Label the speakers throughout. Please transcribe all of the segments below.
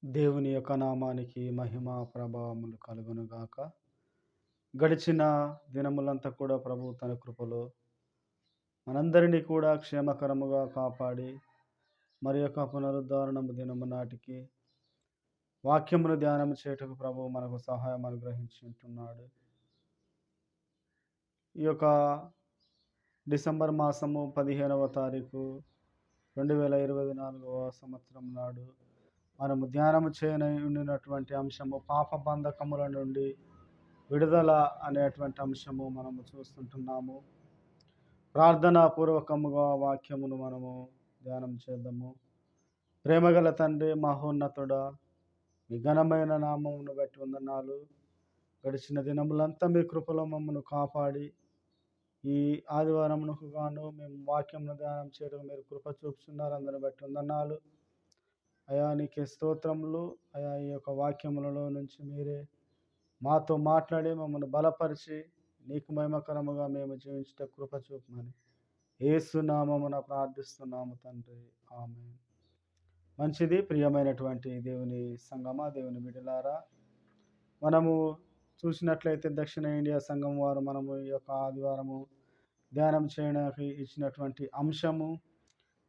Speaker 1: దేవుని యొక్క నామానికి మహిమ ప్రభావములు కలుగునుగాక. గడిచిన దినములంతా కూడా ప్రభు తన కృపలో మనందరినీ కూడా క్షేమకరముగా కాపాడి మరి యొక్క పునరుద్ధరణము దినము నాటికి వాక్యమును ధ్యానం చేయుటకు ప్రభు మనకు సహాయం అనుగ్రహించి ఉంటున్నాడు. ఈ యొక్క డిసెంబర్ మాసము 15వ తారీఖు 2024వ సంవత్సరం నాడు మనము ధ్యానము చేయనున్నటువంటి అంశము పాప బంధకముల నుండి విడుదల అనేటువంటి అంశము మనము చూస్తుంటున్నాము. ప్రార్థనా పూర్వకముగా వాక్యమును మనము ధ్యానం చేద్దాము. ప్రేమగల తండ్రి, మహోన్నతుడా, మీ ఘనమైన నామమును బట్టి వందనాలు. గడిచిన దినములంతా మీ కృపలో మమ్మను కాపాడి ఈ ఆదివారమునకు గాను మేము వాక్యమును ధ్యానం చేయడం మీరు కృప చూపుతున్నారు. అందరిని బట్టి వందనాలు అయా. నీకే స్తోత్రములు అయా. ఈ యొక్క వాక్యములలో నుంచి మీరే మాతో మాట్లాడి మమ్మల్ని బలపరిచి నీకు మహిమకరముగా మేము జీవించట కృప చూపమని యేసు నామమున ప్రార్థిస్తున్నాము తండ్రి, ఆమేన్. మంచిది. ప్రియమైనటువంటి దేవుని సంగమా, దేవుని బిడ్డలారా, మనము చూసినట్లయితే దక్షిణ ఇండియా సంఘం వారు మనము ఈ యొక్క ఆదివారము ధ్యానం చేయడానికి ఇచ్చినటువంటి అంశము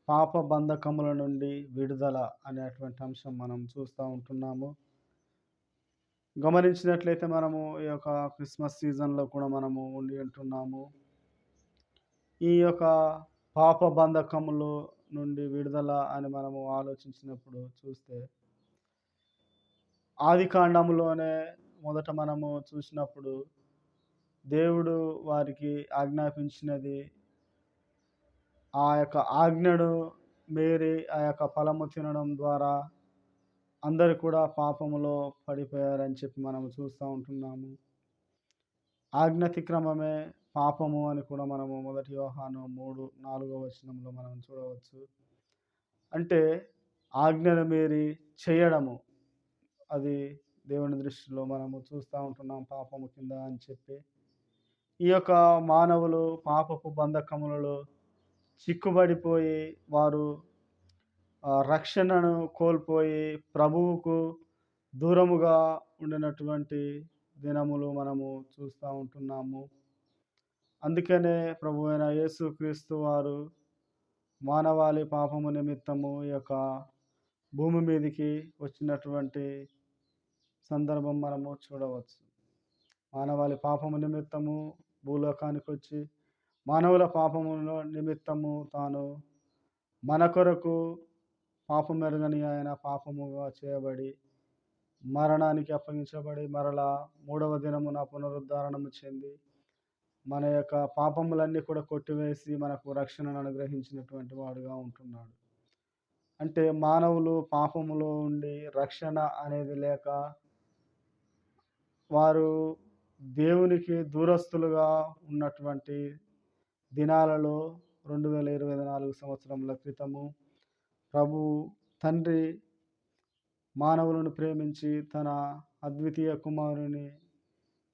Speaker 1: పాప బంధకముల నుండి విడుదల అనేటువంటి అంశం మనం చూస్తూ ఉంటున్నాము. గమనించినట్లయితే మనము ఈ యొక్క క్రిస్మస్ సీజన్లో కూడా మనము ఉండి ఉంటున్నాము. ఈ యొక్క పాప బంధకముల నుండి విడుదల అని మనము ఆలోచించినప్పుడు చూస్తే ఆది కాండములోనే మొదట మనము చూసినప్పుడు దేవుడు వారికి ఆజ్ఞాపించినది, ఆ యొక్క ఆజ్ఞను మేరీ ఆ యొక్క ఫలము తినడం ద్వారా అందరూ కూడా పాపములో పడిపోయారని చెప్పి మనం చూస్తూ ఉంటున్నాము. ఆజ్ఞాతిక్రమమే పాపము అని కూడా మనము 1 యోహాను 3:4 మనం చూడవచ్చు. అంటే ఆజ్ఞను మీరి చేయడము, అది దేవుని దృష్టిలో మనము చూస్తూ ఉంటున్నాం పాపము కింద అని చెప్పి. ఈ యొక్క మానవులు పాపపు బంధకములలో చిక్కుబడిపోయి వారు రక్షణను కోల్పోయి ప్రభువుకు దూరముగా ఉండినటువంటి దినములు మనము చూస్తూ ఉంటున్నాము. అందుకనే ప్రభు అయిన యేసుక్రీస్తు వారు మానవాళి పాపము నిమిత్తము ఈ యొక్క భూమి మీదికి వచ్చినటువంటి సందర్భం మనము చూడవచ్చు. మానవాళి పాపము నిమిత్తము భూలోకానికి వచ్చి మానవుల పాపము నిమిత్తము తాను మన కొరకు పాపమెరుగని ఆయన పాపముగా చేయబడి మరణానికి అప్పగించబడి మరలా 3వ దినమున పునరుద్ధరణము చెంది మన యొక్క పాపములన్నీ కూడా కొట్టివేసి మనకు రక్షణను అనుగ్రహించినటువంటి వాడుగా ఉంటున్నాడు. అంటే మానవులు పాపములో ఉండి రక్షణ అనేది లేక వారు దేవునికి దూరస్తులుగా ఉన్నటువంటి దినాలలో 2024 సంవత్సరముల క్రితము ప్రభు తండ్రి మానవులను ప్రేమించి తన అద్వితీయ కుమారుని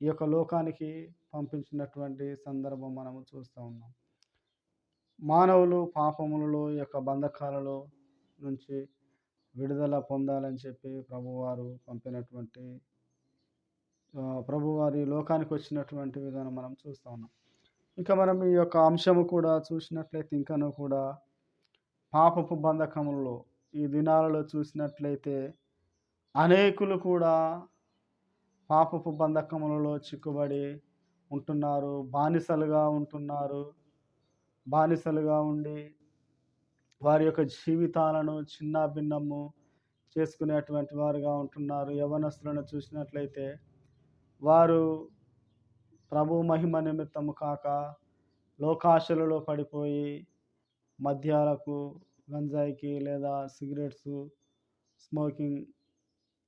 Speaker 1: ఈ యొక్క లోకానికి పంపించినటువంటి సందర్భం మనము చూస్తూ ఉన్నాం. మానవులు పాపములలో ఈ యొక్క బంధకాలలో నుంచి విడుదల పొందాలని చెప్పి ప్రభువారు పంపినటువంటి ప్రభువారి లోకానికి వచ్చినటువంటి విధానం మనం చూస్తూ ఉన్నాం. ఇంకా మనం ఈ యొక్క అంశము కూడా చూసినట్లయితే ఇంకనూ కూడా పాపపు బంధకములలో ఈ దినాలలో చూసినట్లయితే అనేకులు కూడా పాపపు బంధకములలో చిక్కుబడి ఉంటున్నారు. బానిసలుగా ఉంటున్నారు. బానిసలుగా ఉండి వారి యొక్క జీవితాలను చిన్నాభిన్నము చేసుకునేటువంటి వారుగా ఉంటున్నారు. యవ్వనస్తులను చూసినట్లయితే వారు ప్రభు మహిమ నిమిత్తము కాక లోకాశలలో పడిపోయి మద్యాలకు, గంజాయికి లేదా సిగరెట్స్, స్మోకింగ్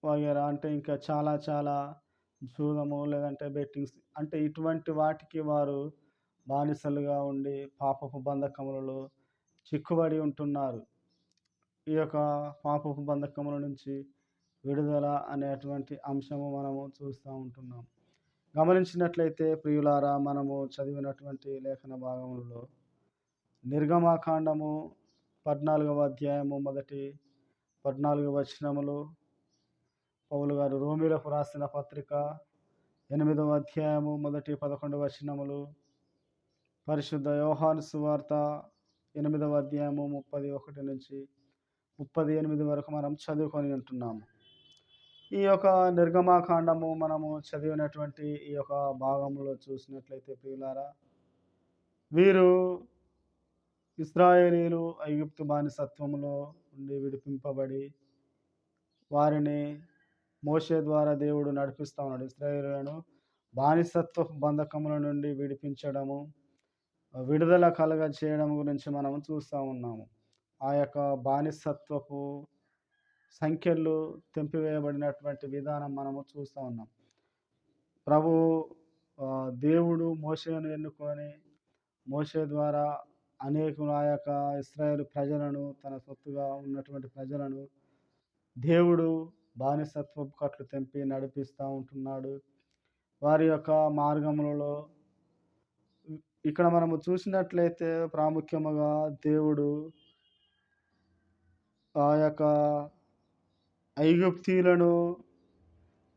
Speaker 1: వగేరా, అంటే ఇంకా చాలా చాలా జూదము లేదంటే బెట్టింగ్స్, అంటే ఇటువంటి వాటికి వారు బానిసలుగా ఉండి పాపపు బంధకములలో చిక్కుబడి ఉంటున్నారు. ఈ యొక్క పాపపు బంధకముల నుంచి విడుదల అనేటువంటి అంశము మనము చూస్తూ ఉంటున్నాం. గమనించినట్లయితే ప్రియులారా, మనము చదివినటువంటి లేఖన భాగములలో నిర్గమాకాండము 14వ అధ్యాయము మొదటి 14 వచనములు, పౌలు గారు రోమీలకు రాసిన పత్రిక 8వ అధ్యాయము 1-11 వచనములు, పరిశుద్ధ యోహాను సువార్త 8వ అధ్యాయము 31 నుంచి 38 వరకు మనం చదువుకొని ఉంటున్నాము. ఈ యొక్క నిర్గమాకాండము మనము చదివినటువంటి ఈ యొక్క భాగంలో చూసినట్లయితే ప్రియులారా, వీరు ఇశ్రాయేలీయులు ఐగుప్తు బానిసత్వములో నుండి విడిపింపబడి వారిని మోషే ద్వారా దేవుడు నడిపిస్తూ ఉన్నాడు. ఇశ్రాయేలీయులను బానిసత్వ బంధకముల నుండి విడిపించడము, విడుదల కలగ చేయడం గురించి మనం చూస్తూ ఉన్నాము. ఆ యొక్క బానిసత్వపు సంఖ్యలు తెంపివేయబడినటువంటి విధానం మనము చూస్తూ ఉన్నాం. ప్రభు దేవుడు మోషేను ఎన్నుకొని మోషే ద్వారా అనేకులు ఆ యొక్క ఇశ్రాయేలు ప్రజలను, తన సొత్తుగా ఉన్నటువంటి ప్రజలను దేవుడు బానిసత్వపు కట్లు తెంపి నడిపిస్తూ ఉంటున్నాడు. వారి యొక్క మార్గములలో ఇక్కడ మనము చూసినట్లయితే ప్రాముఖ్యముగా దేవుడు ఆ యొక్క ఐగుప్తీయులను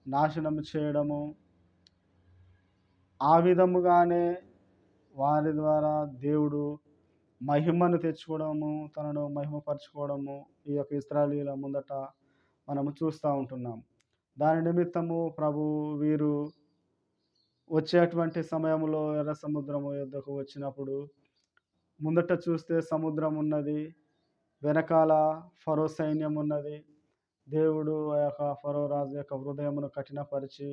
Speaker 1: నాశనం చేయడము, ఆ విధముగానే వారి ద్వారా దేవుడు మహిమను తెచ్చుకోవడము, తనను మహిమపరచుకోవడము ఈ యొక్క ఇశ్రాయేలీయుల ముందట మనము చూస్తూ ఉంటున్నాం. దాని నిమిత్తము వీరు వచ్చేటువంటి సమయంలో ఎర్ర సముద్రము యొద్దకు వచ్చినప్పుడు ముందట చూస్తే సముద్రం ఉన్నది, వెనకాల ఫరో సైన్యం ఉన్నది. దేవుడు ఆ యొక్క ఫరో రాజు యొక్క హృదయమును కఠినపరిచి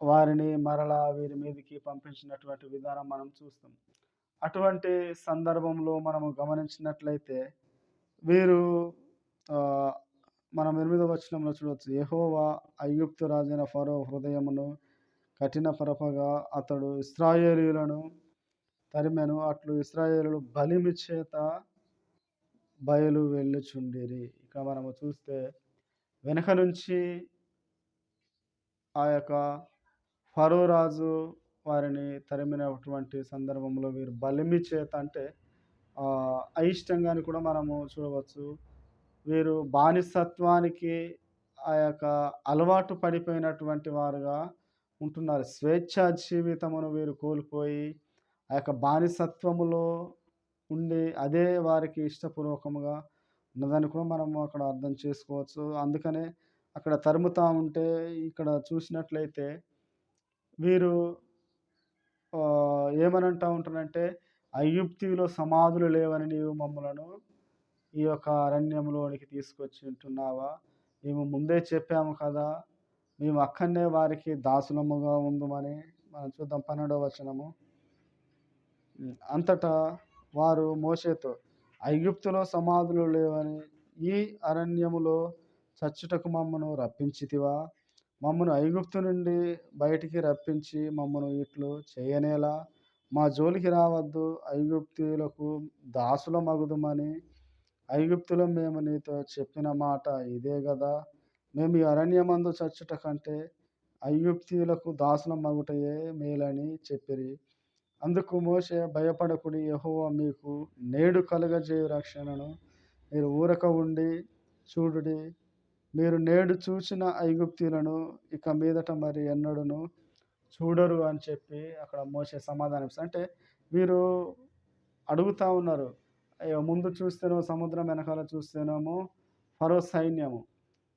Speaker 1: వారిని మరలా వీరి మీదకి పంపించినటువంటి విధానం మనం చూస్తాం. అటువంటి సందర్భంలో మనము గమనించినట్లయితే వీరు మనం 8వ వచనంలో చూడవచ్చు, యెహోవా ఐగుప్తు రాజైన ఫరో హృదయమును కఠినపరపగా అతడు ఇశ్రాయేలీయులను తరిమెను. అట్లు ఇశ్రాయేలీయులు బలిమి చేత బయలు వెళ్ళుచుండిరి. ఇక్కడ మనము చూస్తే వెనక నుంచి ఆ యొక్క ఫరో రాజు వారిని తరిమినటువంటి సందర్భంలో వీరు బలిమి చేత అంటే అయిష్టంగాని కూడా మనము చూడవచ్చు. వీరు బానిసత్వానికి ఆ యొక్క అలవాటు పడిపోయినటువంటి వారుగా ఉంటున్నారు. స్వేచ్ఛా జీవితమును వీరు కోల్పోయి ఆ యొక్క బానిసత్వములో ఉండి అదే వారికి ఇష్టపూర్వకముగా ఉన్నదని కూడా మనము అక్కడ అర్థం చేసుకోవచ్చు. అందుకనే అక్కడ తరుముతా ఉంటే ఇక్కడ చూసినట్లయితే వీరు ఏమని అంటూ ఉంటారంటే, ఐగుప్తీయులో సమాధులు లేవని నీవు మమ్మలను ఈ యొక్క అరణ్యంలోనికి తీసుకొచ్చి ఉంటున్నావా? మేము ముందే చెప్పాము కదా, మేము అక్కడనే వారికి దాసులముగా ఉందుమని. మనం చూద్దాం 12వ వచనము. అంతటా వారు మోషేతో, ఐగుప్తులో సమాధులు లేవని ఈ అరణ్యములో చచ్చుటకు మమ్మను రప్పించితివా? మమ్మను ఐగుప్తు నుండి బయటికి రప్పించి మమ్మను ఇట్లు చేయనేలా? మా జోలికి రావద్దు, ఐగుప్తీయులకు దాసుల మగుదుమని ఐగుప్తులో మేము నీతో చెప్పిన మాట ఇదే గదా. మేము ఈ అరణ్యమందు చచ్చుట కంటే ఐగుప్తీయులకు దాసుల మగుటయే మేలని చెప్పిరి. అందుకు మోషే, భయపడకుడి, యెహోవా మీకు నేడు కలుగజేయు రక్షణను మీరు ఊరక ఉండి చూడుడి. మీరు నేడు చూసిన ఐగుప్తీయులను ఇక మీదట మరి ఎన్నడూను చూడరు అని చెప్పి అక్కడ మోషే సమాధానం ఇస్తారు. అంటే వీరు అడుగుతూ ఉన్నారు, ముందు చూస్తేనో సముద్రం, వెనకాల చూస్తేనేమో ఫరో సైన్యము.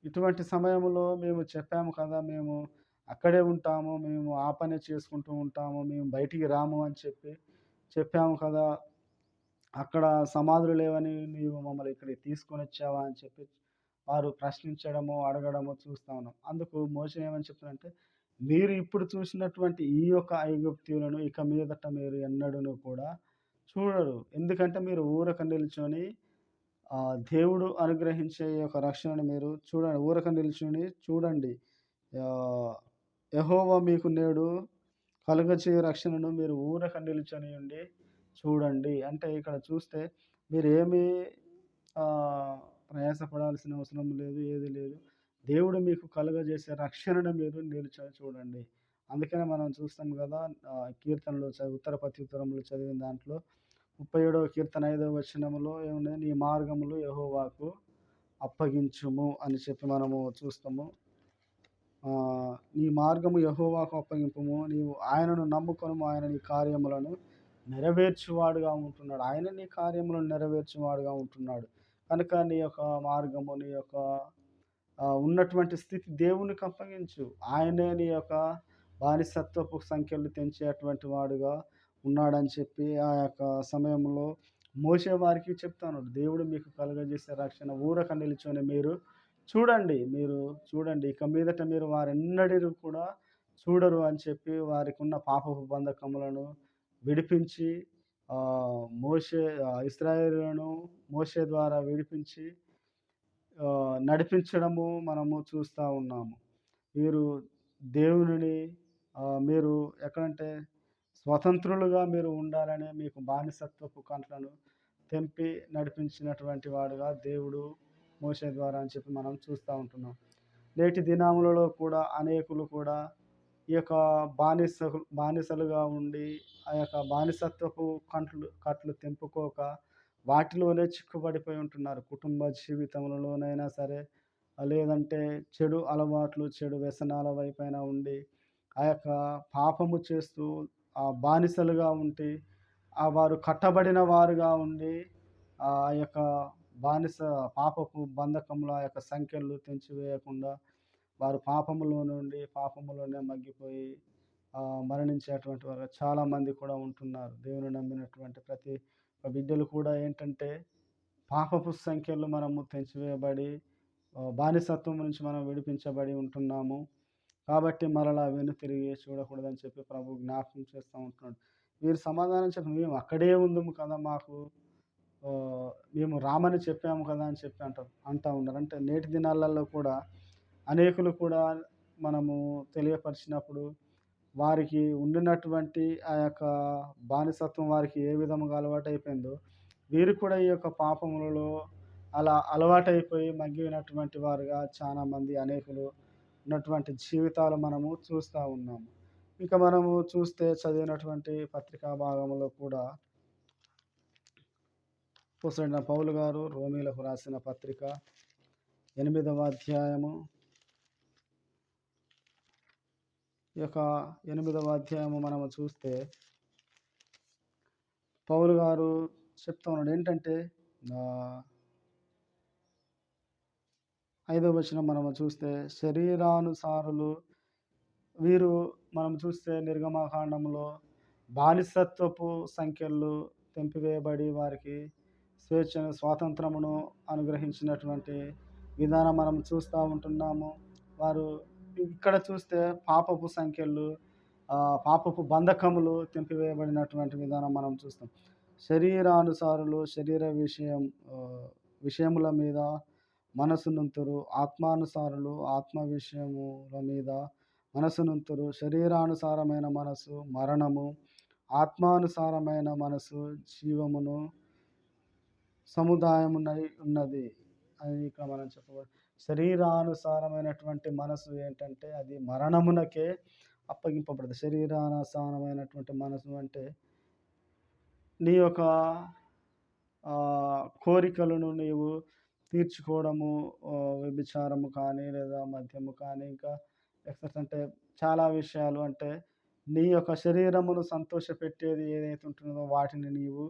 Speaker 1: ఇటువంటి సమయంలో మేము చెప్పాము కదా, మేము అక్కడే ఉంటాము, మేము ఆ పని చేసుకుంటూ ఉంటాము, మేము బయటికి రాము అని చెప్పాము కదా, అక్కడ సమాధులు లేవని నీవు మమ్మల్ని ఇక్కడికి తీసుకొని వచ్చావా అని చెప్పి వారు ప్రశ్నించడము, అడగడము చూస్తూ ఉన్నాం. అందుకు మోషే ఏమని చెప్తున్నారంటే, మీరు ఇప్పుడు చూసినటువంటి ఈ యొక్క ఐగుప్తీయులను ఇక మీదట మీరు ఎన్నడూను కూడా చూడరు. ఎందుకంటే మీరు ఊరక నిల్చొని దేవుడు అనుగ్రహించే ఈ యొక్క రక్షణను మీరు చూడండి, ఊరక నిల్చొని చూడండి. యెహోవా మీకు నేడు కలుగజేయు రక్షణను మీరు ఊరక నిల్చొని ఉండి చూడండి. అంటే ఇక్కడ చూస్తే మీరు ఏమీ ప్రయాసపడాల్సిన అవసరం లేదు, ఏది లేదు. దేవుడు మీకు కలుగజేసే రక్షణను మీరు నిల్చొని చూడండి. అందుకనే మనం చూస్తాం కదా, కీర్తనలో ఉత్తర ప్రత్యుత్తరంలో చదివిన దాంట్లో 37వ కీర్తన 5వ వచనములో ఏమున్నది, నీ మార్గములు యెహోవాకు అప్పగించుము అని చెప్పి మనము చూస్తాము. నీ మార్గము యెహోవాకు అప్పగింపుము. నీవు ఆయనను నమ్ముకొనుము. ఆయన నీ కార్యములను నెరవేర్చువాడుగా ఉంటున్నాడు. ఆయన నీ కార్యములను నెరవేర్చువాడుగా ఉంటున్నాడు. కనుక నీ యొక్క మార్గము, నీ యొక్క ఉన్నటువంటి స్థితి దేవునికి అప్పగించు. ఆయనే నీ యొక్క బానిసత్వపు సంఖ్యలు తెంచేటువంటి వాడుగా ఉన్నాడని చెప్పి ఆ యొక్క సమయంలో మోషే వారికి చెప్తాను. దేవుడు మీకు కలుగజేసే రక్షణ ఊరక నిలుచొని మీరు చూడండి. ఇక మీదట మీరు వారెన్నడూ కూడా చూడరు అని చెప్పి వారికి ఉన్న పాపపు బంధకములను విడిపించి ఇశ్రాయేలులను మోషే ద్వారా విడిపించి నడిపించడము మనము చూస్తూ ఉన్నాము. మీరు దేవునిని మీరు ఎక్కడంటే స్వతంత్రులుగా మీరు ఉండాలని మీకు బానిసత్వపు కంట్లను తెంపి నడిపించినటువంటి వాడుగా దేవుడు మోషే ద్వారా అని చెప్పి మనం చూస్తూ ఉంటున్నాం. నేటి దినములలో కూడా అనేకులు కూడా ఈ యొక్క బానిసలుగా ఉండి ఆ యొక్క బానిసత్వపు కట్లు తెంపుకోక వాటిలోనే చిక్కుబడిపోయి ఉంటున్నారు. కుటుంబ జీవితంలోనైనా సరే, లేదంటే చెడు అలవాట్లు, చెడు వ్యసనాల వైపైనా ఉండి ఆ యొక్క పాపము చేస్తూ బానిసలుగా ఉండి వారు కట్టబడిన వారుగా ఉండి ఆ యొక్క పాపపు బంధకముల యొక్క సంఖ్యలు తెంచివేయకుండా వారు పాపములోనే మగ్గిపోయి మరణించేటువంటి వారు చాలామంది కూడా ఉంటున్నారు. దేవుని నమ్మినటువంటి ప్రతి బిడ్డలు కూడా ఏంటంటే పాపపు సంఖ్యలు మనము తెంచివేయబడి బానిసత్వం నుంచి మనం విడిపించబడి ఉంటున్నాము. కాబట్టి మరలా వెనుతిరిగి చూడకూడదని చెప్పి ప్రభు జ్ఞాపకం చేస్తూ ఉంటున్నాడు. వీరు సమాధానం చెప్పి మేము అక్కడే ఉందము కదా, మేము రామని చెప్పాము కదా అని చెప్పి అంటూ ఉన్నారు. అంటే నేటి దినాలలో కూడా అనేకులు కూడా మనము తెలియపరిచినప్పుడు వారికి ఉండినటువంటి ఆ యొక్క బానిసత్వం వారికి ఏ విధముగా అలవాటైపోయిందో వీరు కూడా ఈ యొక్క పాపములలో అలా అలవాటైపోయి మగ్గినటువంటి వారుగా చాలామంది అనేకులు ఉన్నటువంటి జీవితాలు మనము చూస్తూ ఉన్నాము. ఇంకా మనము చూస్తే చదివినటువంటి పత్రికా భాగంలో కూడా అపోస్తలుడైన పౌలు గారు రోమీలకు రాసిన పత్రిక 8వ అధ్యాయము ఈ యొక్క 8వ అధ్యాయము మనము చూస్తే పౌలు గారు చెప్తా ఉన్నాడు ఏంటంటే 5వ వచనం మనము చూస్తే శరీరానుసారులు వీరు మనం చూస్తే నిర్గమకాండంలో బానిసత్వపు సంఖ్యలు తెంపివేయబడి వారికి స్వాతంత్రమును అనుగ్రహించినటువంటి విధానం మనం చూస్తూ ఉంటున్నాము. వారు ఇక్కడ చూస్తే పాపపు సంఖ్యలు పాపపు బంధకములు తెంపివేయబడినటువంటి విధానం మనం చూస్తాం. శరీరానుసారులు శరీర విషయముల మీద మనసునుంతురు, ఆత్మానుసారులు ఆత్మ విషయముల మీద మనసునుంతురు. శరీరానుసారమైన మనసు మరణము, ఆత్మానుసారమైన మనసు జీవమును సముదాయమునై ఉన్నది అని ఇక్కడ మనం చెప్పవచ్చు. శరీరానుసారమైనటువంటి మనసు ఏంటంటే అది మరణమునకే అప్పగింపబడదు. శరీరానుసారమైనటువంటి మనసు అంటే నీ యొక్క కోరికలను నీవు తీర్చుకోవడము, వ్యభిచారము కానీ లేదా మద్యము కానీ ఇంకా అంటే చాలా విషయాలు అంటే నీ యొక్క శరీరమును సంతోషపెట్టేది ఏదైతే ఉంటుందో వాటిని నీవు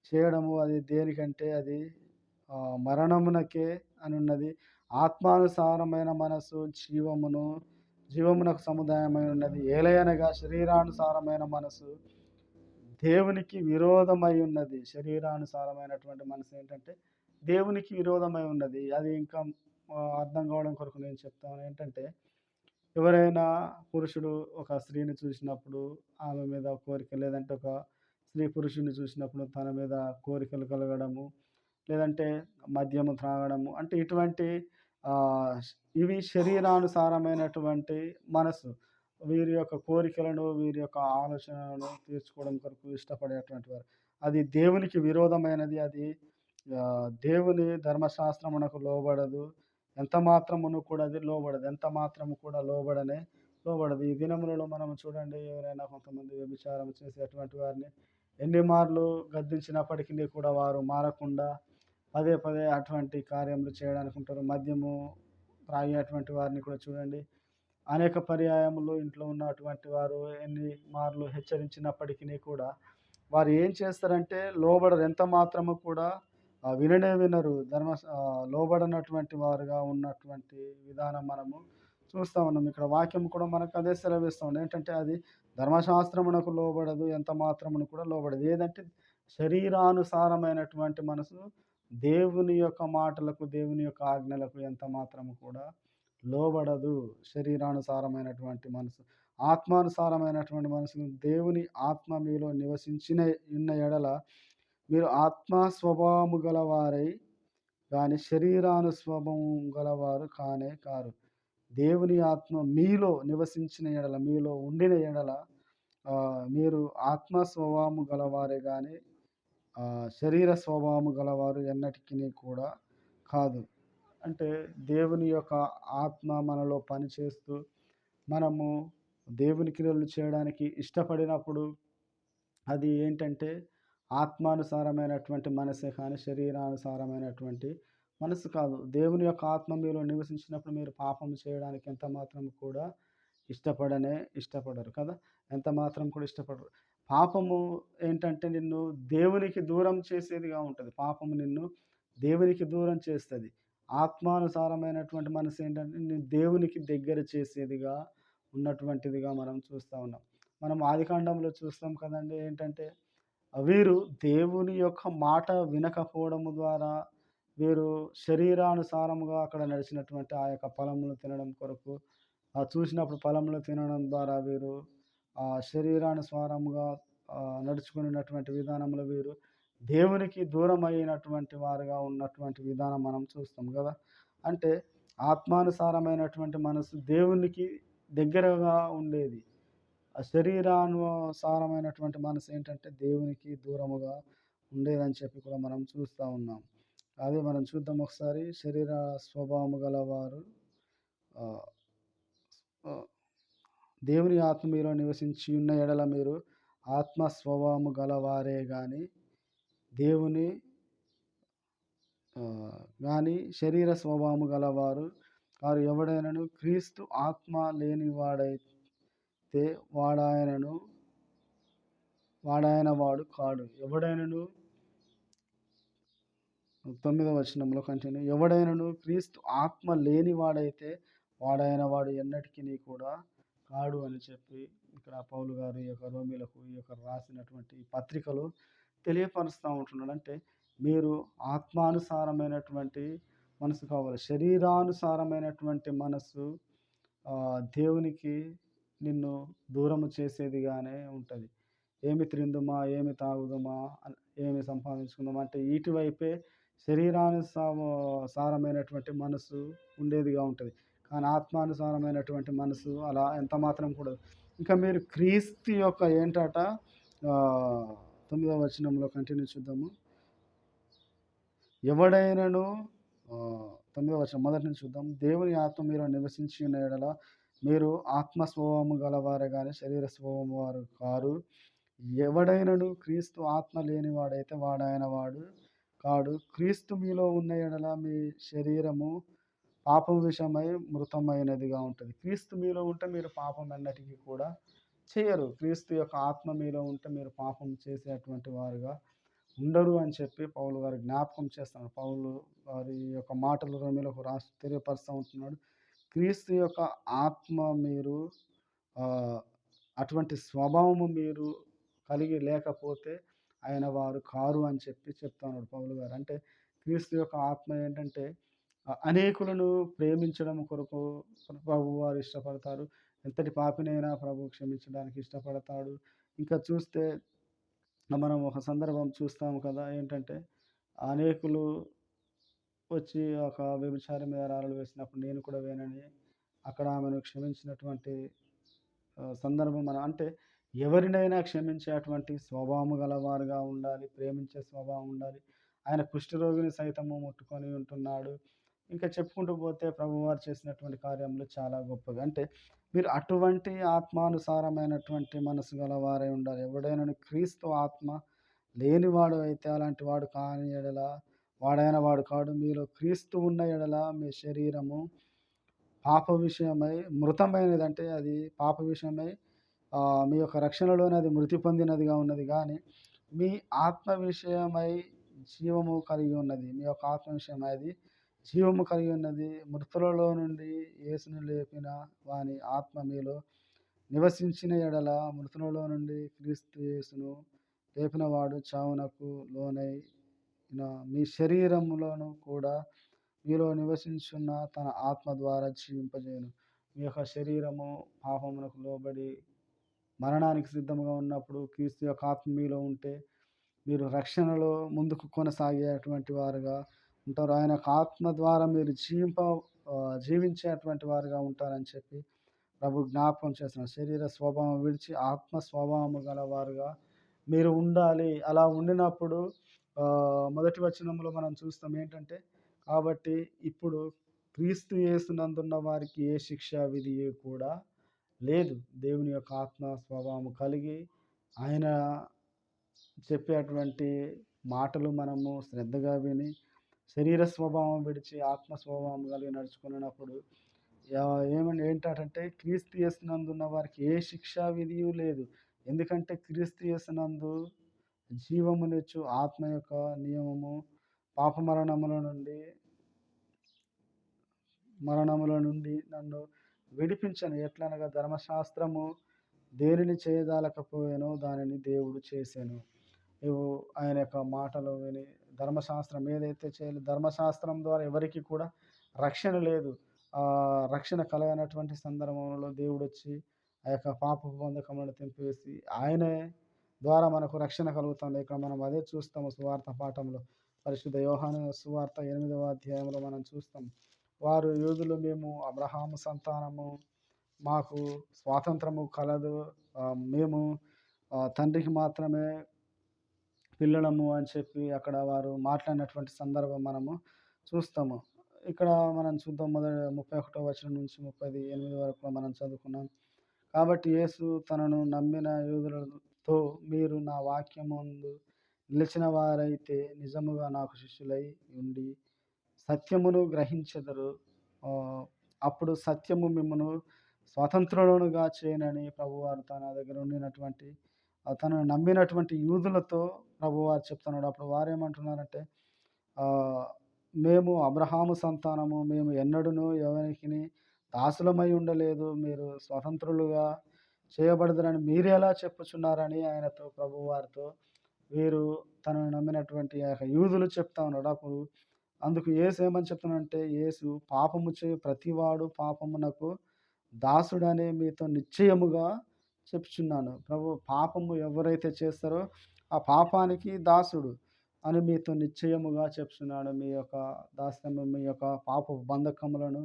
Speaker 1: చేయడము అది దేనికంటే అది మరణమునకే అని ఉన్నది. ఆత్మానుసారమైన మనసు జీవమునకు సముదాయమై ఉన్నది. ఏలయనగా శరీరానుసారమైన మనసు దేవునికి విరోధమై ఉన్నది. శరీరానుసారమైనటువంటి మనసు ఏంటంటే దేవునికి విరోధమై ఉన్నది. అది ఇంకా అర్థం కావడం కొరకు నేను చెప్తాను ఏంటంటే ఎవరైనా పురుషుడు ఒక స్త్రీని చూసినప్పుడు ఆమె మీద కోరిక, లేదంటే ఒక స్త్రీ పురుషుడిని చూసినప్పుడు తన మీద కోరికలు కలగడము, లేదంటే మద్యము త్రాగడము, అంటే ఇటువంటి ఇవి శరీరానుసారమైనటువంటి మనసు. వీరి యొక్క కోరికలను వీరి యొక్క ఆలోచనలను తీర్చుకోవడం కొరకు ఇష్టపడేటువంటి వారు. అది దేవునికి విరోధమైనది. అది దేవుని ధర్మశాస్త్రమునకు లోబడదు. ఎంత మాత్రమును కూడా అది లోబడదు. ఎంత మాత్రము కూడా లోబడదు. ఈ దినములలో మనం చూడండి, ఎవరైనా కొంతమంది వ్యభిచారం చేసేటువంటి వారిని ఎన్ని మార్లు గద్దించినప్పటికీ కూడా వారు మారకుండా పదే పదే అటువంటి కార్యములు చేయడానికి ఉంటారు. మద్యము త్రాగేటువంటి వారిని కూడా చూడండి. అనేక పర్యాయములు ఇంట్లో ఉన్నటువంటి వారు ఎన్ని మార్లు హెచ్చరించినప్పటికినీ కూడా వారు ఏం చేస్తారంటే లోబడరు. ఎంత మాత్రము కూడా విననే వినరు. లోబడనటువంటి వారుగా ఉన్నటువంటి విధానం మనము చూస్తా ఉన్నాం. ఇక్కడ వాక్యం కూడా మనకు అదే సెలవిస్తా ఉంది. ఏంటంటే అది ధర్మశాస్త్రమునకు లోబడదు. ఎంత మాత్రమును కూడా లోబడదు. ఏదంటే శరీరానుసారమైనటువంటి మనసు దేవుని యొక్క మాటలకు, దేవుని యొక్క ఆజ్ఞలకు ఎంత మాత్రము కూడా లోబడదు. శరీరానుసారమైనటువంటి మనసు, ఆత్మానుసారమైనటువంటి మనసు, దేవుని ఆత్మ మీలో నివసించిన ఉన్న ఎడల మీరు ఆత్మ స్వభావము గలవారై కానీ శరీరానుస్వభావం గలవారు కానే కారు. దేవుని ఆత్మ మీలో నివసించిన ఎడల, మీలో ఉండిన ఎడల మీరు ఆత్మ స్వభావము గలవారే కానీ శరీర స్వభావము గలవారు ఎన్నటికీ కూడా కాదు. అంటే దేవుని యొక్క ఆత్మ మనలో పనిచేస్తూ మనము దేవుని క్రియలు చేయడానికి ఇష్టపడినప్పుడు అది ఏంటంటే ఆత్మానుసారమైనటువంటి మనసే కానీ శరీరానుసారమైనటువంటి మనసు కాదు. దేవుని యొక్క ఆత్మ మీలో నివసించినప్పుడు మీరు పాపం చేయడానికి ఎంత మాత్రం కూడా ఇష్టపడరు కదా! ఎంత మాత్రం కూడా ఇష్టపడరు. పాపము ఏంటంటే నిన్ను దేవునికి దూరం చేసేదిగా ఉంటుంది. పాపము నిన్ను దేవునికి దూరం చేస్తది. ఆత్మానుసారమైనటువంటి మనసు ఏంటంటే నిన్ను దేవునికి దగ్గర చేసేదిగా ఉన్నటువంటిదిగా మనం చూస్తూ ఉన్నాం. మనం ఆదికాండంలో చూస్తాం కదండీ! ఏంటంటే వీరు దేవుని యొక్క మాట వినకపోవడము ద్వారా వీరు శరీరానుసారముగా అక్కడ నడిచినటువంటి ఆ యొక్క ఫలములు తినడం కొరకు చూసినప్పుడు ఫలములు తినడం ద్వారా వీరు శరీరానుసారముగా నడుచుకున్నటువంటి విధానంలో వీరు దేవునికి దూరం అయినటువంటి వారుగా ఉన్నటువంటి విధానం మనం చూస్తాం కదా! అంటే ఆత్మానుసారమైనటువంటి మనసు దేవునికి దగ్గరగా ఉండేది. శరీరానుసారమైనటువంటి మనసు ఏంటంటే దేవునికి దూరముగా ఉండేదని చెప్పి కూడా మనం చూస్తూ ఉన్నాం. అదే మనం చూద్దాం ఒకసారి. శరీర స్వభావము గలవారు దేవుని ఆత్మ మీలో నివసించి ఉన్న ఎడల మీరు ఆత్మ స్వభావము గలవారే కానీ దేవుని కానీ శరీర స్వభావము గలవారు వారు ఎవడైనను క్రీస్తు ఆత్మ లేనివాడైతే వాడాయన వాడు కాడు. ఎవడైనను 9వ వచనంలో కంటిన్యూ. ఎవడైనను క్రీస్తు ఆత్మ లేనివాడైతే వాడాయన వాడు ఎన్నటికీ కూడా కాడు అని చెప్పి ఇక్కడ పౌలు గారు ఈ యొక్క రోమీలకు ఈ యొక్క రాసినటువంటి పత్రికలో తెలియపరుస్తూ ఉంటున్నాడు. అంటే మీరు ఆత్మానుసారమైనటువంటి మనసు కావాలి. శరీరానుసారమైనటువంటి మనసు దేవునికి నిన్ను దూరము చేసేదిగానే ఉంటుంది. ఏమి త్రిందుమా, ఏమి తాగుదుమా, ఏమి సంపాదించుకుందామా అంటే వీటివైపే సారమైనటువంటి మనసు ఉండేదిగా ఉంటుంది. కానీ ఆత్మానుసారమైనటువంటి మనసు అలా ఎంత మాత్రం కూడా. ఇంకా మీరు క్రీస్తు యొక్క ఏంటట 9వ వచనంలో కంటిన్యూ చూద్దాము. ఎవడైనను 9వ వచనం మొదటి నుంచి చూద్దాం. దేవుని ఆత్మ మీరు నివసించి ఉన్న ఎడల మీరు ఆత్మస్వభావము గలవారే కానీ శరీర స్వభావము వారు కారు. ఎవడైనను క్రీస్తు ఆత్మ లేనివాడైతే వాడాయన వాడు కాడు. క్రీస్తు మీలో ఉన్న ఎడల మీ శరీరము పాపం విషయమై మృతమైనదిగా ఉంటుంది. క్రీస్తు మీలో ఉంటే మీరు పాపం అన్నటికీ కూడా చేయరు. క్రీస్తు యొక్క ఆత్మ మీలో ఉంటే మీరు పాపం చేసేటువంటి వారుగా ఉండరు అని చెప్పి పౌలు గారు జ్ఞాపకం చేస్తున్నాడు. పౌలు వారి యొక్క మాటలు రోమీలకు రాసి తెలియపరుస్తూ ఉంటున్నాడు. క్రీస్తు యొక్క ఆత్మ మీరు అటువంటి స్వభావము మీరు కలిగి లేకపోతే ఆయన వారు కారు అని చెప్పి చెప్తున్నాడు పౌలు గారు. అంటే క్రీస్తు యొక్క ఆత్మ ఏంటంటే అనేకులను ప్రేమించడం కొరకు ప్రభు వారు ఇష్టపడతారు. ఎంతటి పాపినైనా ప్రభు క్షమించడానికి ఇష్టపడతాడు. ఇంకా చూస్తే మనం ఒక సందర్భం చూస్తాము కదా, ఏంటంటే అనేకులు వచ్చి ఒక వ్యభిచారి మీద రాళ్ళు వేసినప్పుడు నేను కూడా వేనని అక్కడ ఆమెను క్షమించినటువంటి సందర్భం మనం. అంటే ఎవరినైనా క్షమించేటువంటి స్వభావము గలవారుగా ఉండాలి, ప్రేమించే స్వభావం ఉండాలి. ఆయన కుష్ఠరోగిని సైతము ముట్టుకొని ఉంటున్నాడు. ఇంకా చెప్పుకుంటూ పోతే ప్రభువారు చేసినటువంటి కార్యములు చాలా గొప్పవి. అంటే మీరు అటువంటి ఆత్మానుసారమైనటువంటి మనసు గలవారై ఉండాలి. ఎవడైనా క్రీస్తు ఆత్మ లేనివాడు అయితే అలాంటి వాడు కాని ఎడల వాడైన వాడు కాడు. మీలో క్రీస్తు ఉన్న ఎడల మీ శరీరము పాప విషయమై మృతమైనదంటే అది పాప విషయమై మీ యొక్క రక్షణలోనే అది మృతి పొందినదిగా ఉన్నది గానీ, మీ ఆత్మ విషయమై జీవము కలిగి ఉన్నది. మీ యొక్క ఆత్మ విషయమై అది జీవము కలిగి ఉన్నది. మృతులలో నుండి యేసును లేపిన వాని ఆత్మ మీలో నివసించిన ఎడల మృతులలో నుండి క్రీస్తు యేసును లేపినవాడు చావునకు లోనైన మీ శరీరములను కూడా మీలో నివసించున్న తన ఆత్మ ద్వారా జీవింపజేయును. మీ యొక్క శరీరము పాపమునకు లోబడి మరణానికి సిద్ధముగా ఉన్నప్పుడు క్రీస్తు యొక్క ఆత్మ మీలో ఉంటే మీరు రక్షణలో ముందుకు కొనసాగేటువంటి వారుగా ఉంటారు. ఆయన యొక్క ఆత్మ ద్వారా మీరు జీవించేటువంటి వారుగా ఉంటారని చెప్పి ప్రభు జ్ఞాపకం చేస్తున్నారు. శరీర స్వభావం విడిచి ఆత్మ స్వభావము గలవారుగా మీరు ఉండాలి. అలా ఉండినప్పుడు మొదటి వచనంలో మనం చూస్తాం ఏంటంటే, కాబట్టి ఇప్పుడు క్రీస్తు యేసునందున్న వారికి ఏ శిక్షా విధి కూడా లేదు. దేవుని యొక్క ఆత్మ స్వభావము కలిగి ఆయన చెప్పేటువంటి మాటలు మనము శ్రద్ధగా విని శరీర స్వభావం విడిచి ఆత్మ స్వభావం కలిగి నడుచుకున్నప్పుడు ఏంటంటే క్రీస్తు యేసునందున్న వారికి ఏ శిక్షా విధియు లేదు. ఎందుకంటే క్రీస్తు యేసునందు జీవమునిచ్చు ఆత్మ యొక్క నియమము పాప మరణముల నుండి నన్ను విడిపించను. ఎట్లనగా ధర్మశాస్త్రము దేనిని చేయజాలకపోయానో దానిని దేవుడు చేశాను. నువ్వు ఆయన యొక్క మాటలు విని ధర్మశాస్త్రం ఏదైతే చేయాలి, ధర్మశాస్త్రం ద్వారా ఎవరికి కూడా రక్షణ లేదు. రక్షణ కలగనటువంటి సందర్భంలో దేవుడు వచ్చి ఆ యొక్క పాపపు బంధకములను తెంపివేసి ఆయనే ద్వారా మనకు రక్షణ కలుగుతుంది. ఇక్కడ మనం అదే చూస్తాము సువార్త పాఠంలో. పరిశుద్ధ యోహాను సువార్త 8వ అధ్యాయంలో మనం చూస్తాం. వారు యూదులు, మేము అబ్రహాము సంతానము, మాకు స్వాతంత్రము కలదు, మేము తండ్రికి మాత్రమే పిల్లలము అని చెప్పి అక్కడ వారు మాట్లాడినటువంటి సందర్భం మనము చూస్తాము. ఇక్కడ మనం చూద్దాం. 31వ వచనం నుంచి 38 వరకు మనం చదువుకున్నాం. కాబట్టి యేసు తనను నమ్మిన యూదులతో, మీరు నా వాక్యమందు నిలిచిన వారైతే నిజముగా నాకు శిష్యులై ఉండి సత్యమును గ్రహించెదరు. అప్పుడు సత్యము మిమ్మును స్వతంత్రులుగా చేయనని ప్రభువారు తన దగ్గర ఉండినటువంటి తనను నమ్మినటువంటి యూదులతో ప్రభువారు చెప్తున్నాడు. అప్పుడు వారేమంటున్నారంటే, మేము అబ్రహాము సంతానము, మేము ఎన్నడూను ఎవరికి దాసులమై ఉండలేదు, మీరు స్వతంత్రులుగా చేయబడదురని మీరెలా చెప్పుచున్నారని ఆయనతో ప్రభువారితో వీరు తనను నమ్మినటువంటి యూదులు చెప్తా ఉన్నాడు. అప్పుడు అందుకు యేసు ఏమని చెప్తున్నాడంటే, యేసు పాపము చేయ ప్రతివాడు పాపమునకు దాసుడనే మీతో నిశ్చయముగా చెప్తున్నాను. ప్రభు పాపము ఎవరైతే చేస్తారో ఆ పాపానికి దాసుడు అని మీతో నిశ్చయముగా చెప్తున్నాడు. మీ యొక్క దాస్యము, మీ యొక్క పాప బంధకములను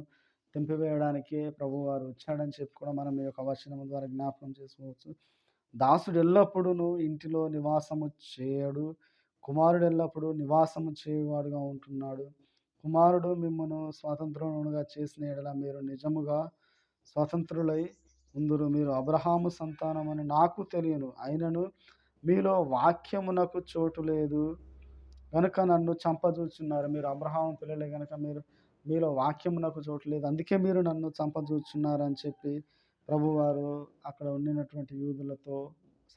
Speaker 1: తెంపివేయడానికి ప్రభువారు వచ్చాడని చెప్పి కూడా మనం ఈ యొక్క వచనం ద్వారా జ్ఞాపకం చేసుకోవచ్చు. దాసుడు ఎల్లప్పుడూ ఇంటిలో నివాసము చేయడు, కుమారుడు ఎల్లప్పుడూ నివాసము చేయువాడుగా ఉంటున్నాడు. కుమారుడు మిమ్మును స్వతంత్రులుగా చేసిన ఎడల మీరు నిజముగా స్వతంత్రులై ఉందురు. మీరు అబ్రహాము సంతానమని నాకు తెలియను, అయినను మీలో వాక్యమునకు చోటు లేదు కనుక నన్ను చంపజూచున్నారు. మీరు అబ్రహాము పిల్లలే కనుక మీలో వాక్యమునకు చోటు లేదు, అందుకే మీరు నన్ను చంపజూచున్నారని చెప్పి ప్రభువారు అక్కడ ఉండినటువంటి యూదులతో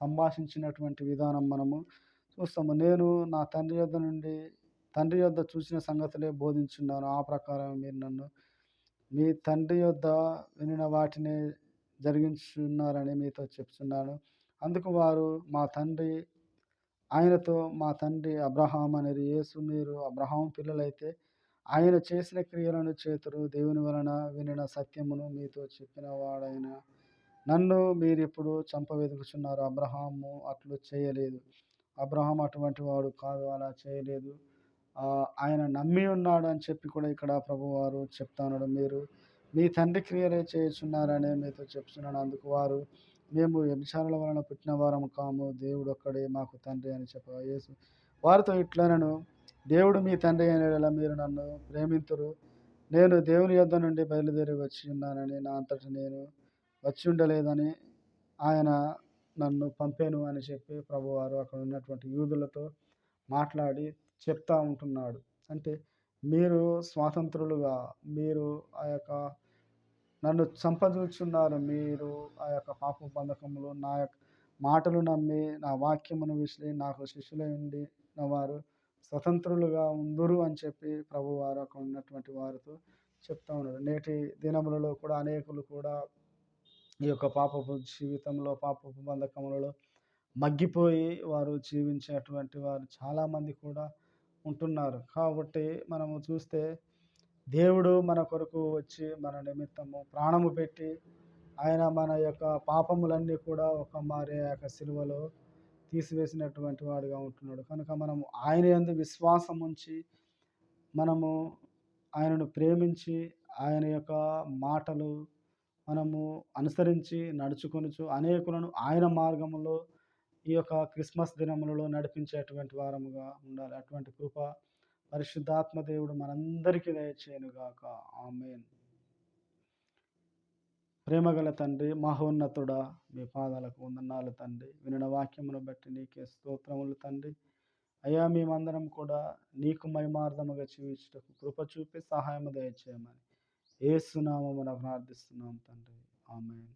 Speaker 1: సంభాషించినటువంటి విధానం మనము చూస్తాము. నేను నా తండ్రి యొద్ద చూసిన సంగతులే బోధించున్నాను, ఆ ప్రకారం మీరు నన్ను మీ తండ్రి యొద్ద వినిన వాటినే జరిగించున్నారని మీతో చెప్తున్నాను. అందుకు వారు మా తండ్రి అబ్రహాం అనేది. యేసు, మీరు అబ్రహాం పిల్లలైతే ఆయన చేసిన క్రియలను చేతురు, దేవుని వలన వినిన సత్యమును మీతో చెప్పిన వాడైన నన్ను మీరిప్పుడు చంపవెదుకుచున్నారు. అబ్రహాము అట్లు చేయలేదు, అబ్రహాం అటువంటి వాడు కాదు, అలా చేయలేదు. ఆయన నమ్మి ఉన్నాడు అని చెప్పి కూడా ఇక్కడ ప్రభువారు చెప్తా ఉన్నాడు. మీరు మీ తండ్రి క్రియలే చేయుచున్నారని మీతో చెప్తున్నాను. అందుకు వారు, మేము వ్యభిచారుల వలన పుట్టిన వారము కాము, దేవుడు ఒక్కడే మాకు తండ్రి అని చెప్పగా యేసు వారితో ఇట్లనను, దేవుడు మీ తండ్రి అయిన మీరు నన్ను ప్రేమింతురు. నేను దేవుని యొద్ద నుండి బయలుదేరి వచ్చి ఉన్నానని, నా అంతటా నేను వచ్చి ఉండలేదని ఆయన నన్ను పంపాను అని చెప్పి ప్రభువారు అక్కడ ఉన్నటువంటి యూదులతో మాట్లాడి చెప్తా ఉంటున్నాడు. అంటే మీరు స్వాతంత్రులుగా, మీరు ఆ యొక్క నన్ను చంపజూచున్నారు. మీరు ఆ యొక్క పాప బంధకములో నా యొక్క మాటలు నమ్మి, నా వాక్యమును నాకు శిష్యులై ఉండిన వారు స్వతంత్రులుగా ఉందురు అని చెప్పి ప్రభువారు అక్కడ ఉన్నటువంటి వారితో చెప్తా ఉన్నారు. నేటి దినములలో కూడా అనేకులు కూడా ఈ యొక్క పాపపు జీవితంలో, పాపపు బంధకములలో మగ్గిపోయి వారు జీవించేటువంటి వారు చాలామంది కూడా ఉంటున్నారు. కాబట్టి మనము చూస్తే దేవుడు మన కొరకు వచ్చి మన నిమిత్తము ప్రాణము పెట్టి ఆయన మన యొక్క పాపములన్నీ కూడా ఒక మారి ఆ యొక్క సిలువలో తీసివేసినటువంటి వాడుగా ఉంటున్నాడు. కనుక మనము ఆయన యందు విశ్వాసం ఉంచి మనము ఆయనను ప్రేమించి ఆయన యొక్క మాటలు మనము అనుసరించి నడుచుకొనుచు అనేకులను ఆయన మార్గములో ఈ యొక్క క్రిస్మస్ దినములలో నడిపించేటువంటి వారముగా ఉండాలి. అటువంటి కృప పరిశుద్ధాత్మ దేవుడు మనందరికీ దయచేయునుగాక. ఆమేన్. ప్రేమగల తండ్రి, మహోన్నతుడా, మీ పాదాలకు వందనాలు తండ్రి. వినిన వాక్యమును బట్టి నీకే స్తోత్రములు తండ్రి. అయ్యా, మేమందరం కూడా నీకు మహిమార్థముగా జీవించుటకు కృప చూపి సహాయము దయచేయమని యేసు నామమున ప్రార్థిస్తున్నాం తండ్రి. ఆమేన్.